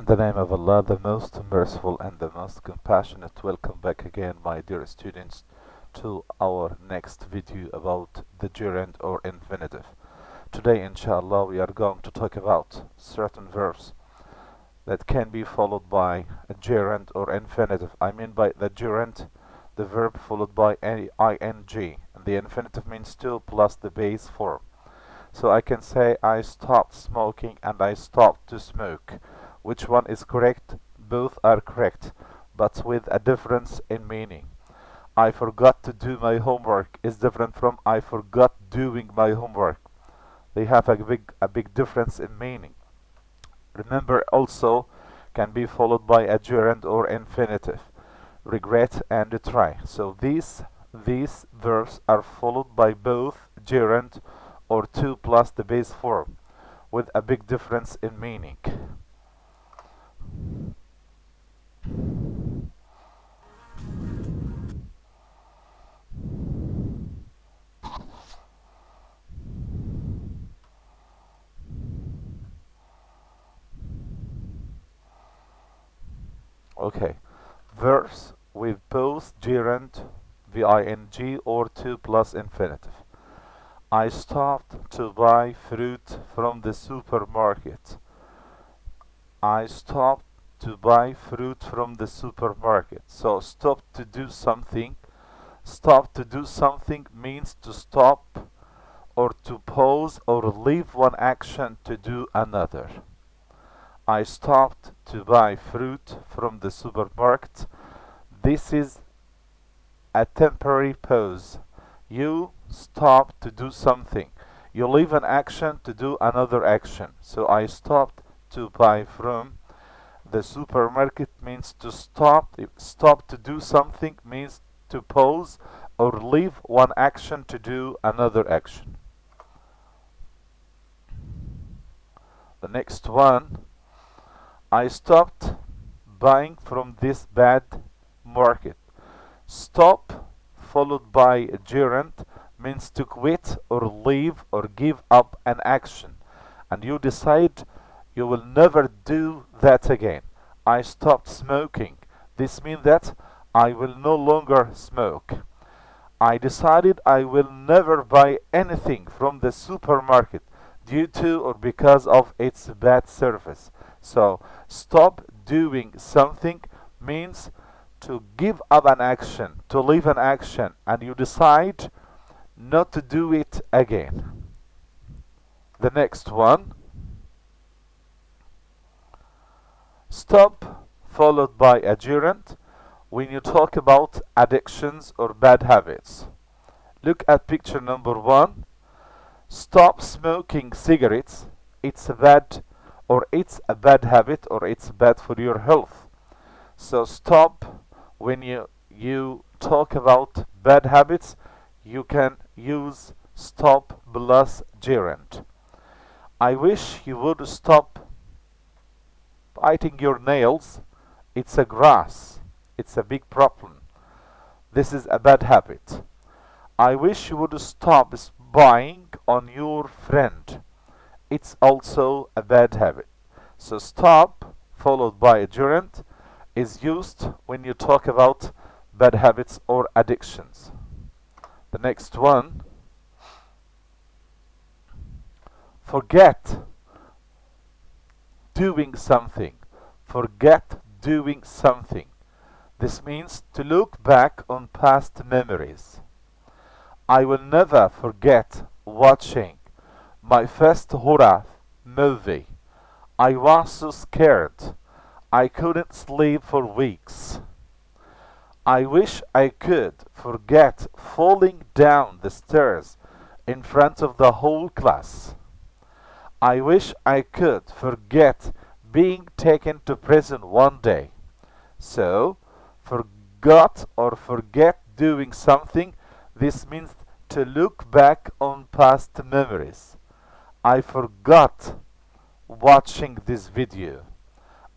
In the name of Allah, the most merciful and the most compassionate, welcome back again, my dear students, to our next video about the gerund or infinitive. Today, inshallah, we are going to talk about certain verbs that can be followed by a gerund or infinitive. I mean by the gerund, the verb followed by ing, and the infinitive means to plus the base form. So I can say I stopped smoking and I stopped to smoke. Which one is correct? Both are correct, but with a difference in meaning. I forgot to do my homework is different from I forgot doing my homework. They have a big difference in meaning. Remember also can be followed by a gerund or infinitive. Regret and try. So these verbs are followed by both gerund or to plus the base form, with a big difference in meaning. Okay, verbs with both gerund, v.ing, or to plus infinitive. I stopped to buy fruit from the supermarket. I stopped to buy fruit from the supermarket. So stop to do something. Stop to do something means to stop or to pause or leave one action to do another. I stopped to buy fruit from the supermarket. This is a temporary pause. You stop to do something. You leave an action to do another action. So I stopped to buy from the supermarket means to stop. Stop to do something means to pause or leave one action to do another action. The next one, I stopped buying from this bad market. Stop followed by a gerund means to quit or leave or give up an action, and you decide you will never do that again. I stopped smoking. This means that I will no longer smoke. I decided I will never buy anything from the supermarket due to or because of its bad service. So stop doing something means to give up an action, to leave an action, and you decide not to do it again. The next one, stop followed by a gerund when you talk about addictions or bad habits. Look at picture number 1. Stop smoking cigarettes. It's a bad habit, or it's bad for your health. So stop, when you talk about bad habits, you can use stop plus gerund. I wish you would stop biting your nails. It's a grass. It's a big problem. This is a bad habit. I wish you would stop spying on your friend. It's also a bad habit. So stop followed by a gerund is used when you talk about bad habits or addictions. The next one, forget doing something. Forget doing something. This means to look back on past memories. I will never forget watching my first horror movie. I was so scared. I couldn't sleep for weeks. I wish I could forget falling down the stairs in front of the whole class. I wish I could forget being taken to prison one day. So, forgot or forget doing something, this means to look back on past memories. I forgot watching this video.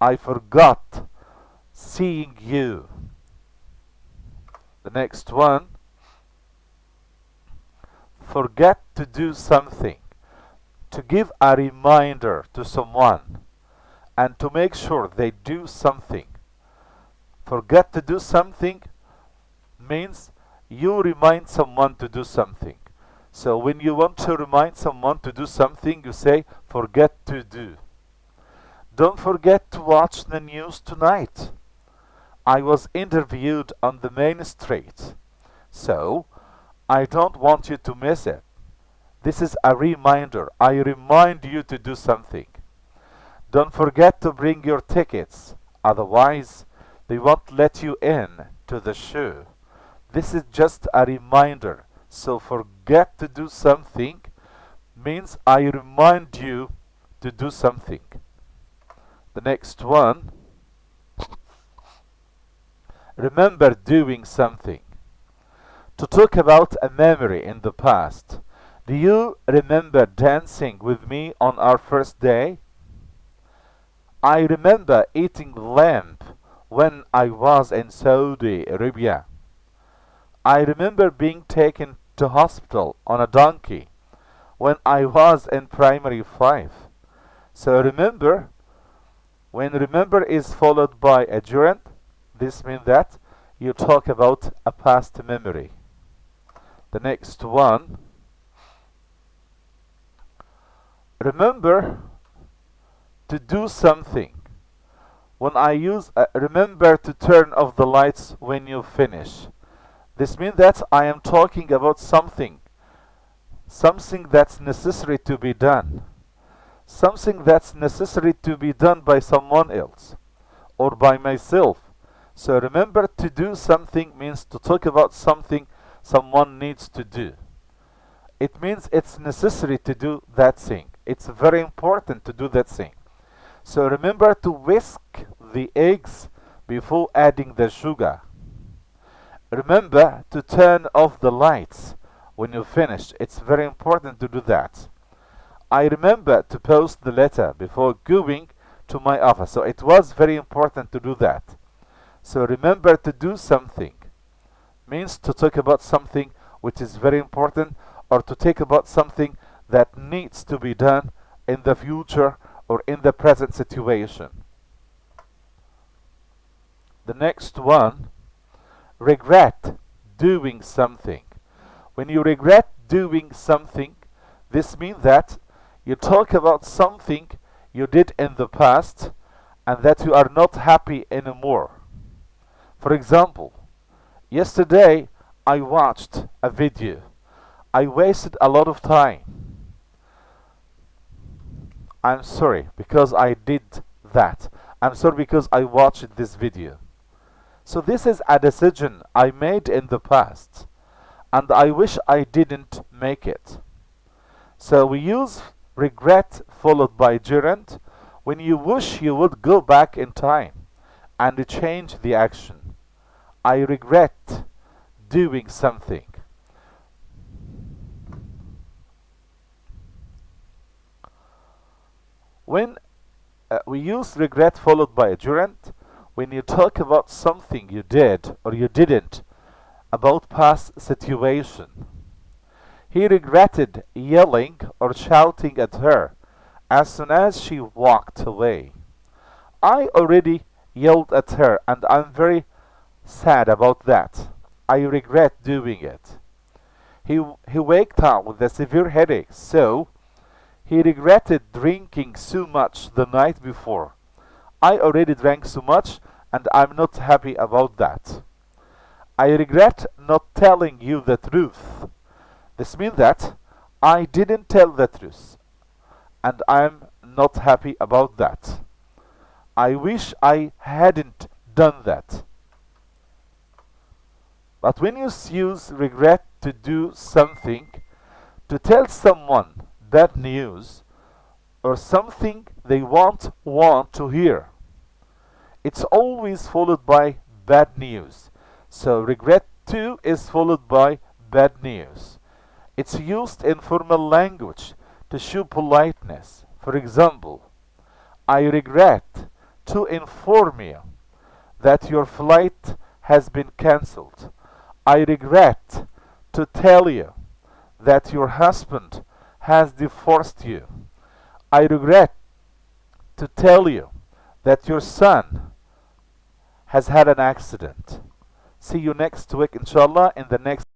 I forgot seeing you. The next one, forget to do something. To give a reminder to someone. and to make sure they do something. Forget to do something means you remind someone to do something. So when you want to remind someone to do something, you say forget to do. Don't forget to watch the news tonight. I was interviewed on the main street, so I don't want you to miss it. This is a reminder. I remind you to do something. Don't forget to bring your tickets, otherwise they won't let you in to the show. This is just a reminder. So forget to do something means I remind you to do something. The next one, remember doing something. To talk about a memory in the past. Do you remember dancing with me on our first day? I remember eating lamb when I was in Saudi Arabia. I remember being taken to hospital on a donkey when I was in primary 5. So remember, when remember is followed by a gerund, this means that you talk about a past memory. The next one, remember to do something. When I use remember to turn off the lights when you finish. This means that I am talking about something that's necessary to be done. Something that's necessary to be done by someone else or by myself. So remember to do something means to talk about something someone needs to do. It means it's necessary to do that thing. It's very important to do that thing. So remember to whisk the eggs before adding the sugar. Remember to turn off the lights when you finish. It's very important to do that. I remember to post the letter before going to my office. So it was very important to do that. So remember to do something means to talk about something which is very important or to talk about something that needs to be done in the future or in the present situation. The next one, regret doing something. When you regret doing something, this means that you talk about something you did in the past and that you are not happy anymore. For example, yesterday I watched a video. I wasted a lot of time. I'm sorry because I did that. I'm sorry because I watched this video. So this is a decision I made in the past and I wish I didn't make it. So we use regret followed by gerund when you wish you would go back in time and change the action. I regret doing something. When we use regret followed by a gerund, when you talk about something you did or you didn't about past situation. He regretted yelling or shouting at her as soon as she walked away. I already yelled at her and I'm very sad about that. I regret doing it. He waked up with a severe headache, so he regretted drinking so much the night before. I already drank so much and I'm not happy about that. I regret not telling you the truth. This means that I didn't tell the truth and I'm not happy about that. I wish I hadn't done that. But when you use regret to do something, to tell someone bad news or something they won't want to hear, it's always followed by bad news. So regret to is followed by bad news. It's used in formal language to show politeness. For example, I regret to inform you that your flight has been cancelled. I regret to tell you that your husband has divorced you. I regret to tell you that your son has had an accident. See you next week inshallah in the next